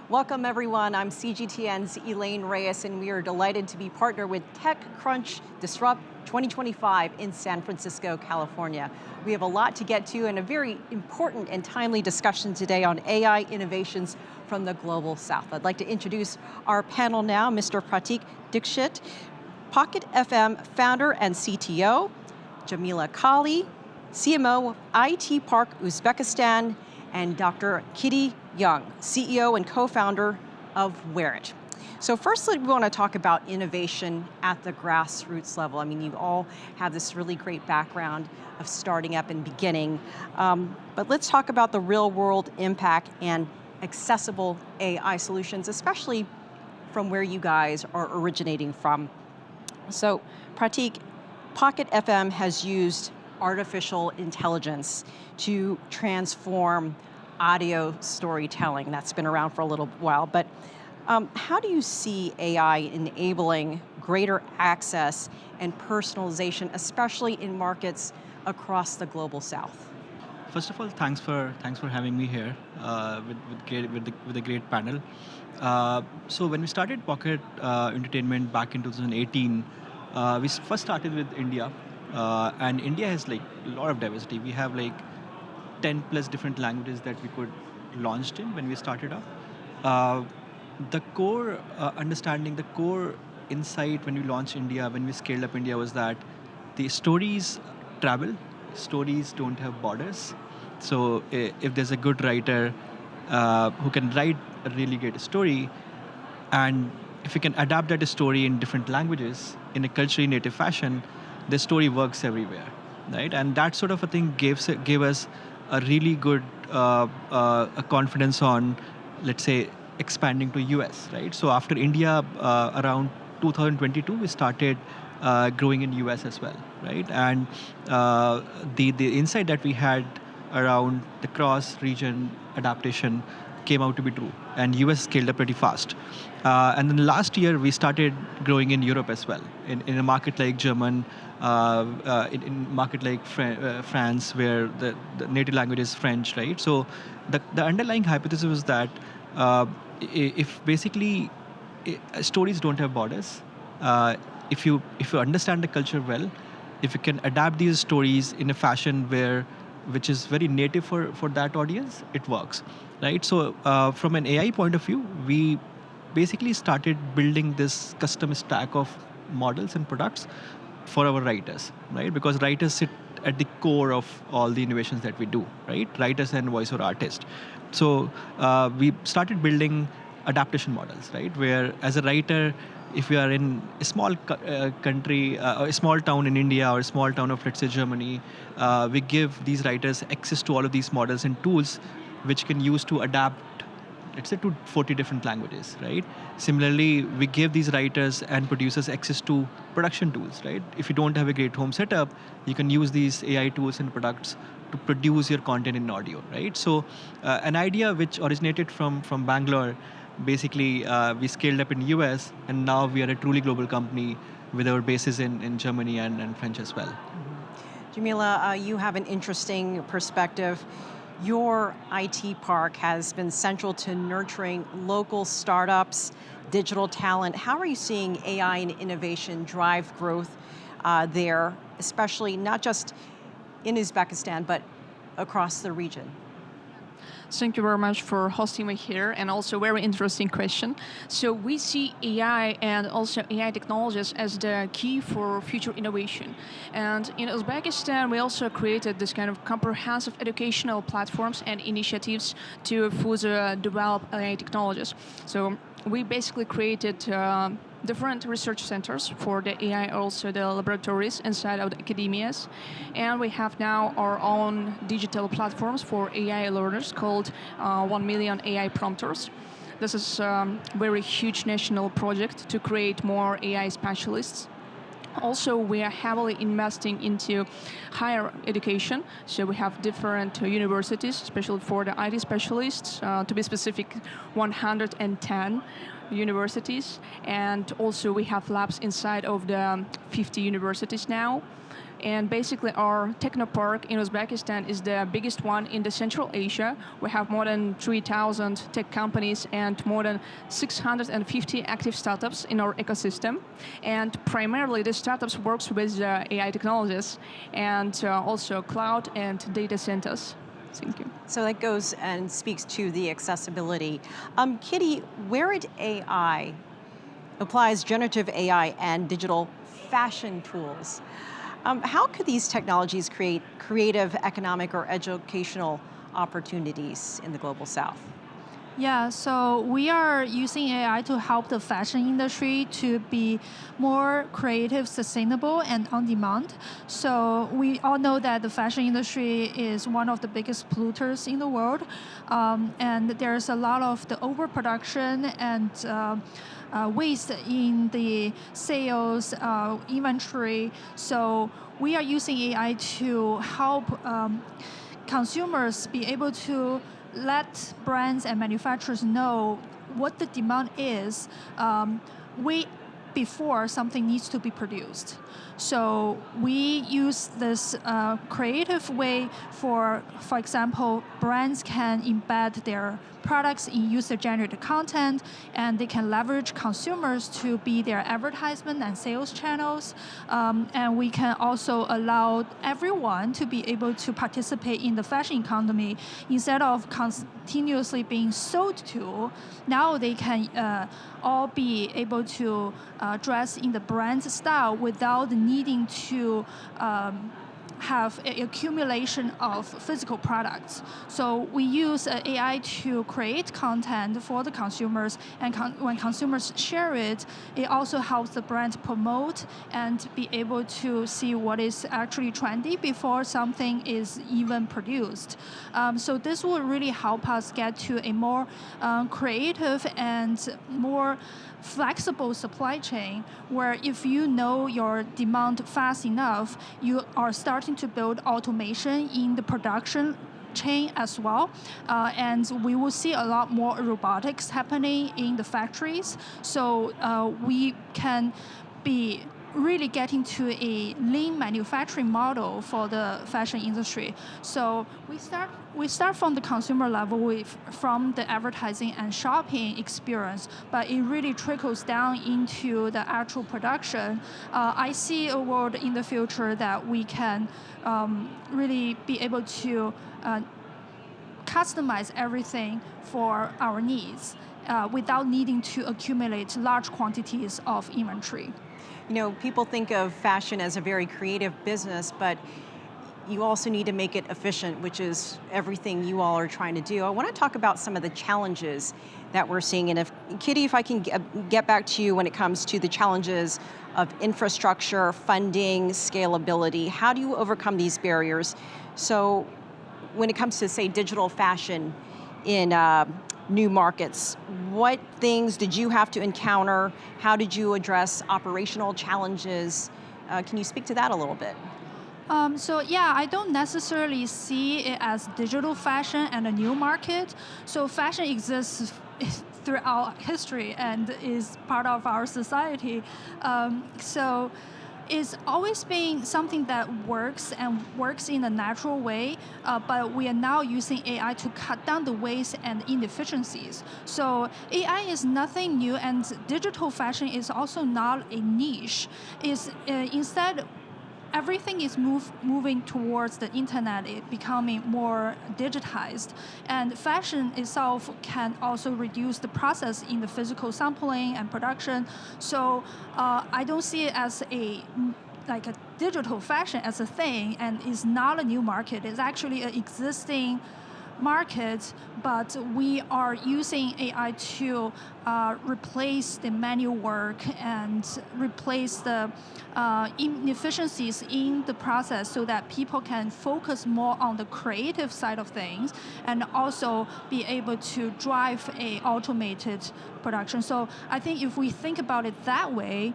Welcome everyone, I'm CGTN's Elaine Reyes and we are delighted to be partnered with TechCrunch Disrupt 2025 in San Francisco, California. We have a lot to get to and a very important and timely discussion today on AI innovations from the global south. I'd like to introduce our panel now, Mr. Prateek Dixit, Pocket FM founder and CTO, Jamelia CMO of IT Park Uzbekistan, and Dr. Yeung, CEO and co-founder of Werit. So firstly, we want to talk about innovation at the grassroots level. I mean, you all have this really great background of starting up and beginning, but let's talk about the real world impact and accessible AI solutions, especially from where you guys are originating from. So Prateek, Pocket FM has used artificial intelligence to transform audio storytelling. That's been around for a little while, but how do you see AI enabling greater access and personalization, especially in markets across the global south? First of all, thanks for having me here with a great panel. So when we started Pocket Entertainment back in 2018, we first started with India, and India has like a lot of diversity. We have like 10 plus different languages that we could launch in when we started up. The core understanding, the core insight when we launched India, when we scaled up India, was that the stories travel, stories don't have borders. So if there's a good writer who can write a really great story, and if you can adapt that story in different languages in a culturally native fashion, the story works everywhere, right? And that sort of a thing gave us a really good a confidence on, let's say, expanding to US, right? So after India, around 2022, we started growing in US as well, right? And the insight that we had around the cross-region adaptation came out to be true, and US scaled up pretty fast. And then last year, we started growing in Europe as well, in a market like German, in a market like France, where the native language is French, right? So the underlying hypothesis was that if basically stories don't have borders, if you understand the culture well, if you can adapt these stories in a fashion which is very native for that audience, it works, right? So from an AI point of view, we basically started building this custom stack of models and products for our writers, right? Because writers sit at the core of all the innovations that we do, right? Writers and voiceover artists. So we started building adaptation models, right? Where as a writer, if you are in a small country, or a small town in India, or a small town of, let's say, Germany, we give these writers access to all of these models and tools which can use to adapt, let's say, to 40 different languages, right? Similarly, we give these writers and producers access to production tools, right? If you don't have a great home setup, you can use these AI tools and products to produce your content in audio, right? So an idea which originated from Bangalore, basically we scaled up in US, and now we are a truly global company with our bases in Germany and French as well. Jamelia, you have an interesting perspective. Your IT park has been central to nurturing local startups, digital talent. How are you seeing AI and innovation drive growth there, especially not just in Uzbekistan, but across the region? Thank you very much for hosting me here, and also very interesting question. So we see AI and also AI technologies as the key for future innovation. And in Uzbekistan, we also created this kind of comprehensive educational platforms and initiatives to further develop AI technologies. So we basically created different research centers for the AI, also the laboratories inside of the academias. And we have now our own digital platforms for AI learners called 1 million AI prompters. This is a very huge national project to create more AI specialists. Also, we are heavily investing into higher education. So we have different universities, especially for the IT specialists, to be specific, 110 universities. And also we have labs inside of the 50 universities now. And basically our technopark in Uzbekistan is the biggest one in the Central Asia. We have more than 3,000 tech companies and more than 650 active startups in our ecosystem. And primarily the startups works with AI technologies and also cloud and data centers. Thank you. So that goes and speaks to the accessibility. Kitty, Werit AI applies generative AI and digital fashion tools. How could these technologies create creative, economic, or educational opportunities in the Global South? Yeah, so we are using AI to help the fashion industry to be more creative, sustainable, and on demand. So we all know that the fashion industry is one of the biggest polluters in the world, and there's a lot of the overproduction and waste in the sales, inventory. So we are using AI to help consumers be able to let brands and manufacturers know what the demand is way before something needs to be produced. So we use this creative way for example, brands can embed their products in user-generated content, and they can leverage consumers to be their advertisement and sales channels. And we can also allow everyone to be able to participate in the fashion economy instead of continuously being sold to. Now they can all be able to dress in the brand's style without needing to have an accumulation of physical products. So we use AI to create content for the consumers, and when consumers share it, it also helps the brand promote and be able to see what is actually trendy before something is even produced. So this will really help us get to a more creative and more flexible supply chain, where if you know your demand fast enough, you are starting to build automation in the production chain as well. And we will see a lot more robotics happening in the factories. So we can be really getting to a lean manufacturing model for the fashion industry. So we start from the consumer level, from the advertising and shopping experience, but it really trickles down into the actual production. I see a world in the future that we can really be able to customize everything for our needs without needing to accumulate large quantities of inventory. You know, people think of fashion as a very creative business, but you also need to make it efficient, which is everything you all are trying to do. I want to talk about some of the challenges that we're seeing. And Kitty, if I can get back to you when it comes to the challenges of infrastructure, funding, scalability, how do you overcome these barriers? So when it comes to, say, digital fashion in new markets, what things did you have to encounter? How did you address operational challenges? Can you speak to that a little bit? So yeah, I don't necessarily see it as digital fashion and a new market. So fashion exists throughout history and is part of our society. So it's always been something that works in a natural way, but we are now using AI to cut down the waste and inefficiencies. So AI is nothing new, and digital fashion is also not a niche. It's instead, everything is moving towards the internet, it becoming more digitized. And fashion itself can also reduce the process in the physical sampling and production. So I don't see it as like a digital fashion as a thing, and it's not a new market. It's actually an existing market, but we are using AI to replace the manual work and replace the inefficiencies in the process so that people can focus more on the creative side of things and also be able to drive a automated production. So I think if we think about it that way,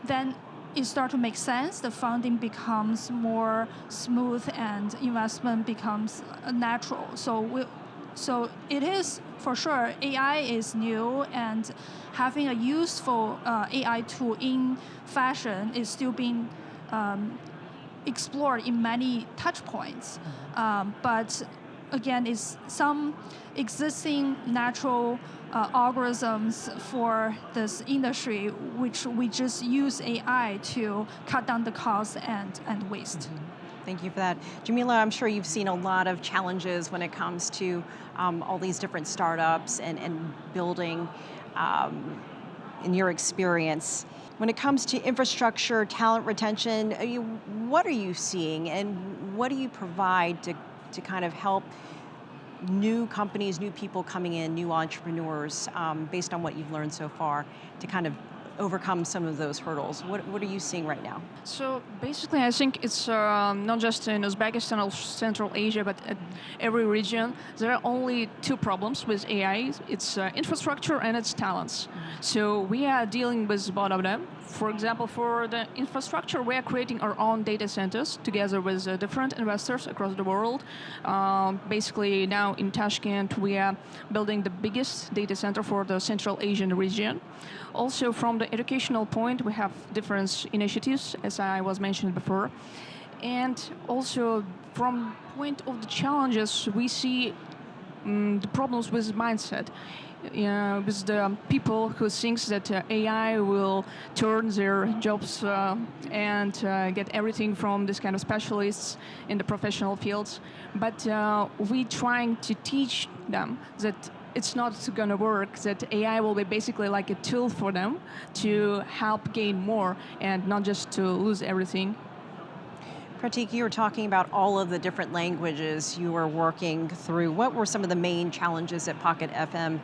then it starts to make sense. The funding becomes more smooth and investment becomes natural. So it is, for sure, AI is new, and having a useful AI tool in fashion is still being explored in many touch points. But again, it's some existing natural algorithms for this industry, which we just use AI to cut down the cost and waste. Thank you for that. Jamelia, I'm sure you've seen a lot of challenges when it comes to all these different startups and building in your experience. When it comes to infrastructure, talent retention, what are you seeing and what do you provide to kind of help new companies, new people coming in, new entrepreneurs, based on what you've learned so far, to kind of overcome some of those hurdles? What are you seeing right now? So basically, I think it's not just in Uzbekistan or Central Asia, but at every region. There are only two problems with AI. It's infrastructure and it's talents. So we are dealing with both of them. For example, for the infrastructure, we are creating our own data centers together with different investors across the world. Basically, now in Tashkent, we are building the biggest data center for the Central Asian region. Also, from the educational point, we have different initiatives, as I was mentioned before. And also, from point of the challenges, we see the problems with mindset. With the people who thinks that AI will turn their jobs and get everything from this kind of specialists in the professional fields. But we're trying to teach them that it's not going to work, that AI will be basically like a tool for them to help gain more and not just to lose everything. Prateek, you were talking about all of the different languages you were working through. What were some of the main challenges that Pocket FM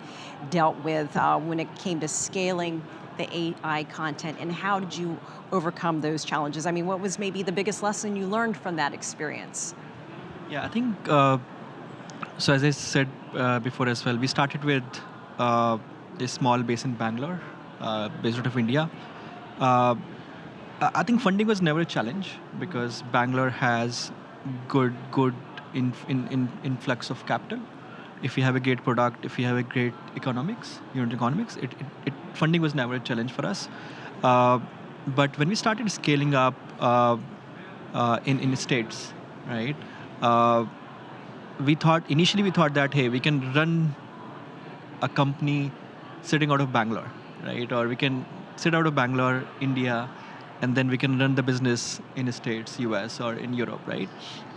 dealt with when it came to scaling the AI content, and how did you overcome those challenges? I mean, what was maybe the biggest lesson you learned from that experience? Yeah, I think, so as I said before as well, we started with a small base in Bangalore, based out of India. I think funding was never a challenge because Bangalore has good influx of capital. If you have a great product, if you have a great unit economics, funding was never a challenge for us. But when we started scaling up in states, right? Initially we thought that, hey, we can run a company sitting out of Bangalore, right? Or we can sit out of Bangalore, India, and then we can run the business in the States, US, or in Europe, right?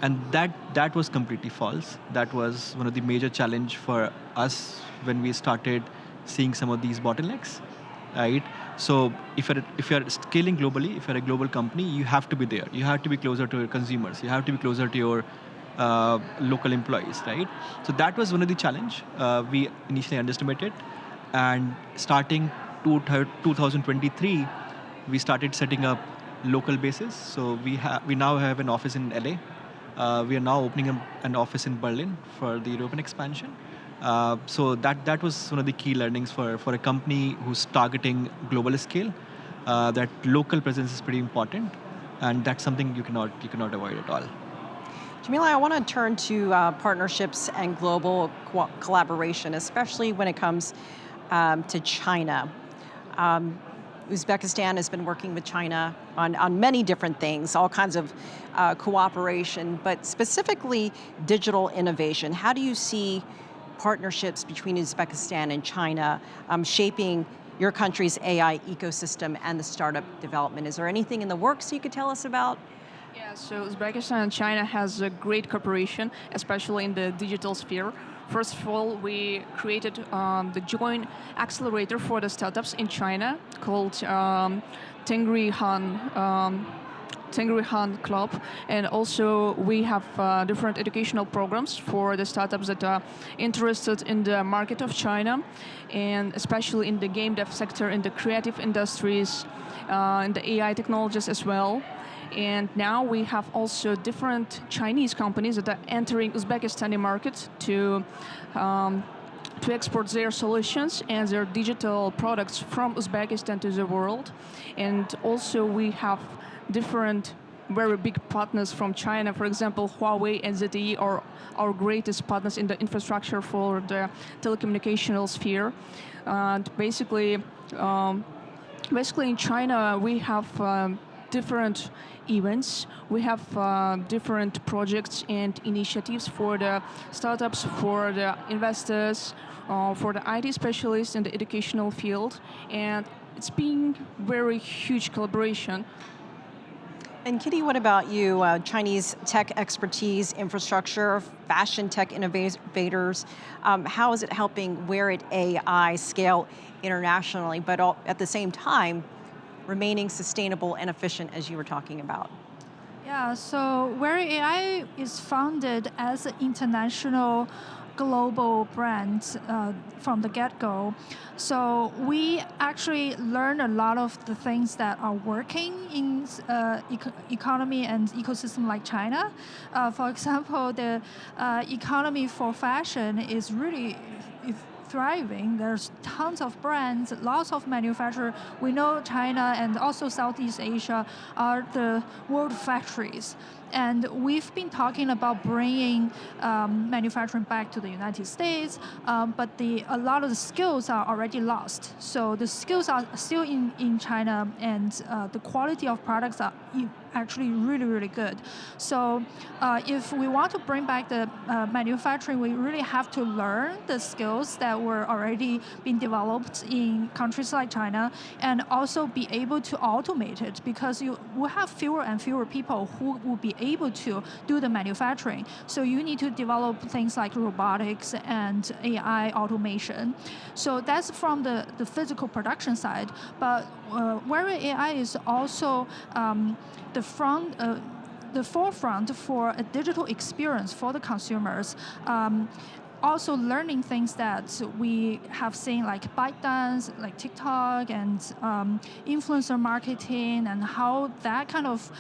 And that was completely false. That was one of the major challenge for us when we started seeing some of these bottlenecks, right? So if you're scaling globally, if you're a global company, you have to be there. You have to be closer to your consumers. You have to be closer to your local employees, right? So that was one of the challenge we initially underestimated. And starting 2023, we started setting up local bases. So we now have an office in LA. We are now opening an office in Berlin for the European expansion. So that was one of the key learnings for a company who's targeting global scale. That local presence is pretty important, and that's something you cannot avoid at all. Jamelia, I want to turn to partnerships and global collaboration, especially when it comes to China. Uzbekistan has been working with China on many different things, all kinds of cooperation, but specifically digital innovation. How do you see partnerships between Uzbekistan and China shaping your country's AI ecosystem and the startup development? Is there anything in the works you could tell us about? Yeah, so Uzbekistan and China has a great cooperation, especially in the digital sphere. First of all, we created the joint accelerator for the startups in China called Tengri Han Club, and also we have different educational programs for the startups that are interested in the market of China, and especially in the game dev sector, in the creative industries, in the AI technologies as well. And now we have also different Chinese companies that are entering Uzbekistani market to export their solutions and their digital products from Uzbekistan to the world. And also we have different very big partners from China. For example, Huawei and ZTE are our greatest partners in the infrastructure for the telecommunications sphere. And basically in China we have different events. We have different projects and initiatives for the startups, for the investors, for the IT specialists in the educational field, and it's been very huge collaboration. And Kitty, what about you? Chinese tech expertise, infrastructure, fashion tech innovators. How is it helping Wear It AI scale internationally, but at the same time, remaining sustainable and efficient as you were talking about? Yeah, so Wear It AI is founded as an international global brand from the get-go. So we actually learn a lot of the things that are working in economy and ecosystem like China. For example, the economy for fashion is really thriving. There's tons of brands, lots of manufacturers. We know China and also Southeast Asia are the world factories. And we've been talking about bringing manufacturing back to the United States, but a lot of the skills are already lost. So the skills are still in China, and the quality of products are actually really, really good. So if we want to bring back the manufacturing, we really have to learn the skills that were already being developed in countries like China, and also be able to automate it, because you will have fewer and fewer people who will be able to do the manufacturing. So you need to develop things like robotics and AI automation. So that's from the physical production side. But Wear It AI is also the forefront for a digital experience for the consumers. Also learning things that we have seen, like ByteDance, like TikTok, and influencer marketing, and how that kind of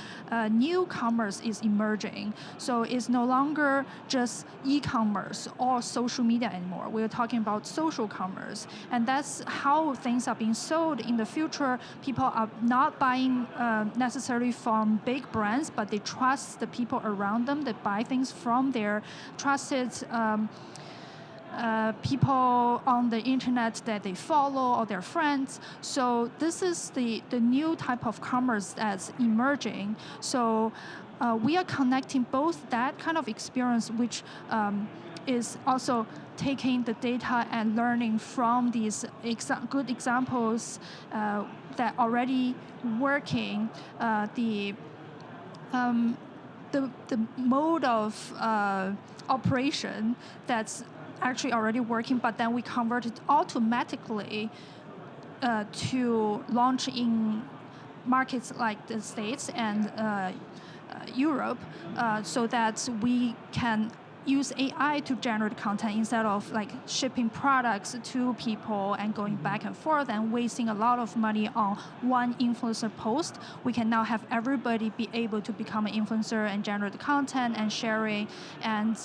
new commerce is emerging. So it's no longer just e-commerce or social media anymore. We're talking about social commerce. And that's how things are being sold in the future. People are not buying necessarily from big brands, but they trust the people around them. They buy things from their trusted people on the internet that they follow, or their friends. So this is the new type of commerce that's emerging. So we are connecting both that kind of experience, which is also taking the data and learning from these good examples that already working, the mode of operation that's actually already working, but then we convert it automatically to launch in markets like the States and Europe, so that we can use AI to generate content instead of like shipping products to people and going back and forth and wasting a lot of money on one influencer post. We can now have everybody be able to become an influencer and generate content and sharing, and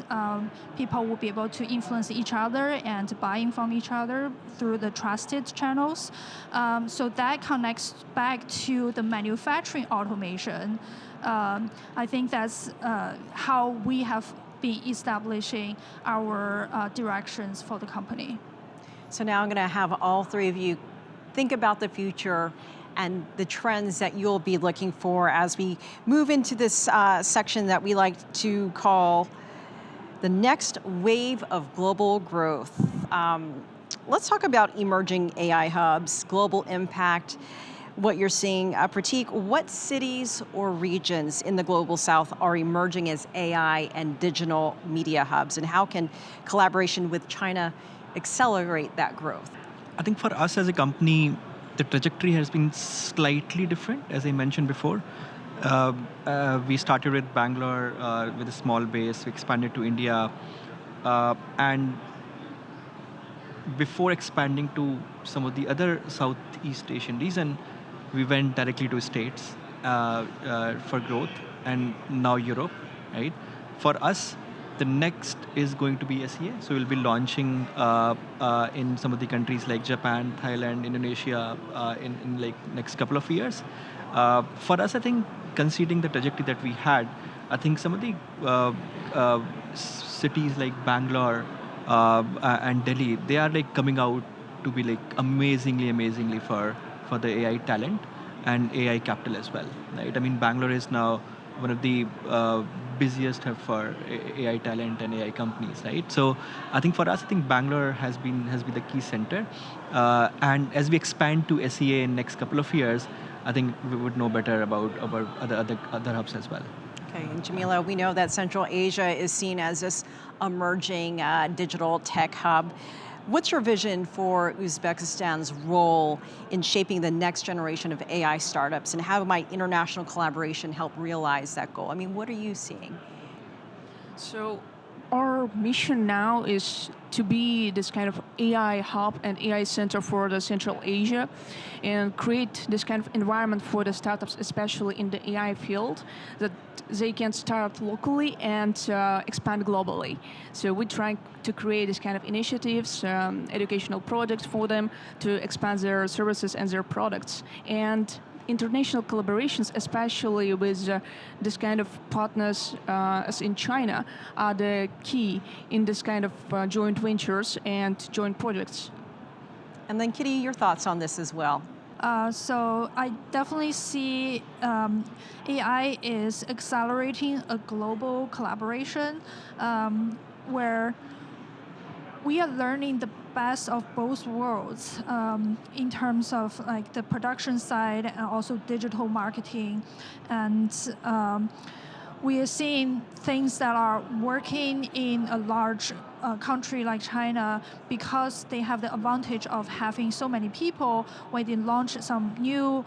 people will be able to influence each other and buying from each other through the trusted channels. So that connects back to the manufacturing automation. I think that's how we have been establishing our directions for the company. So now I'm going to have all three of you think about the future and the trends that you'll be looking for as we move into this section that we like to call the next wave of global growth. Let's talk about emerging AI hubs, global impact, what you're seeing. Prateek, what cities or regions in the global south are emerging as AI and digital media hubs, and how can collaboration with China accelerate that growth? I think for us as a company, the trajectory has been slightly different, as I mentioned before. We started with Bangalore with a small base, we expanded to India, and before expanding to some of the other Southeast Asian region, we went directly to States for growth, and now Europe, right? For us, the next is going to be SEA. So we'll be launching in some of the countries like Japan, Thailand, Indonesia in like next couple of years. For us, I think considering the trajectory that we had, I think some of the cities like Bangalore and Delhi, they are like coming out to be like amazingly for the AI talent. and AI capital as well, right? I mean, Bangalore is now one of the busiest hub for AI talent and AI companies, right? So I think for us, I think Bangalore has been the key center, and as we expand to SEA in next couple of years, I think we would know better about other hubs as well. Okay, and Jamelia, we know that Central Asia is seen as this emerging digital tech hub. What's your vision for Uzbekistan's role in shaping the next generation of AI startups, and how might international collaboration help realize that goal? I mean, what are you seeing? So our mission now is to be this kind of AI hub and AI center for the Central Asia and create this kind of environment for the startups, especially in the AI field, that they can start locally and expand globally. So we're trying to create this kind of initiatives, educational projects for them to expand their services and their products. And international collaborations, especially with this kind of partners as in China, are the key in this kind of joint ventures and joint projects. And then Kitty, your thoughts on this as well. So I definitely see AI is accelerating a global collaboration where we are learning the best of both worlds in terms of like the production side and also digital marketing. And we are seeing things that are working in a large country like China because they have the advantage of having so many people. When they launch some new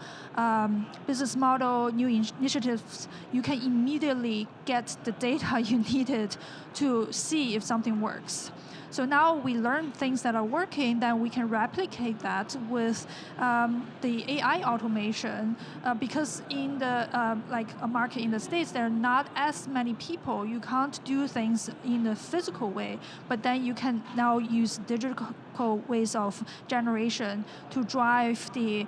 business model, new initiatives, you can immediately get the data you needed to see if something works. So now we learn things that are working, then we can replicate that with the AI automation. Because in the like a market in the States, there are not as many people. You can't do things in a physical way, but then you can now use digital ways of generation to drive the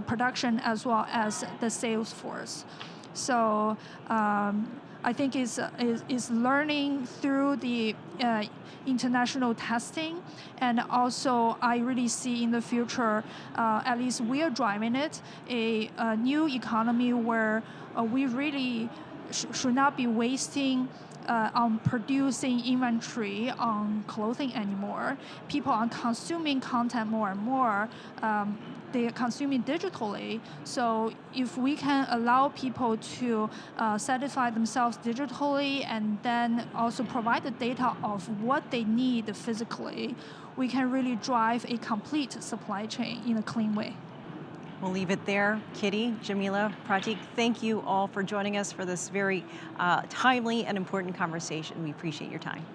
production as well as the sales force. So I think is learning through the international testing, and also I really see in the future, at least we are driving it, a new economy where we really should not be wasting on producing inventory on clothing anymore. People are consuming content more and more. They are consuming digitally. So if we can allow people to satisfy themselves digitally and then also provide the data of what they need physically, we can really drive a complete supply chain in a clean way. We'll leave it there. Kitty, Jamelia, Prateek, thank you all for joining us for this very timely and important conversation. We appreciate your time.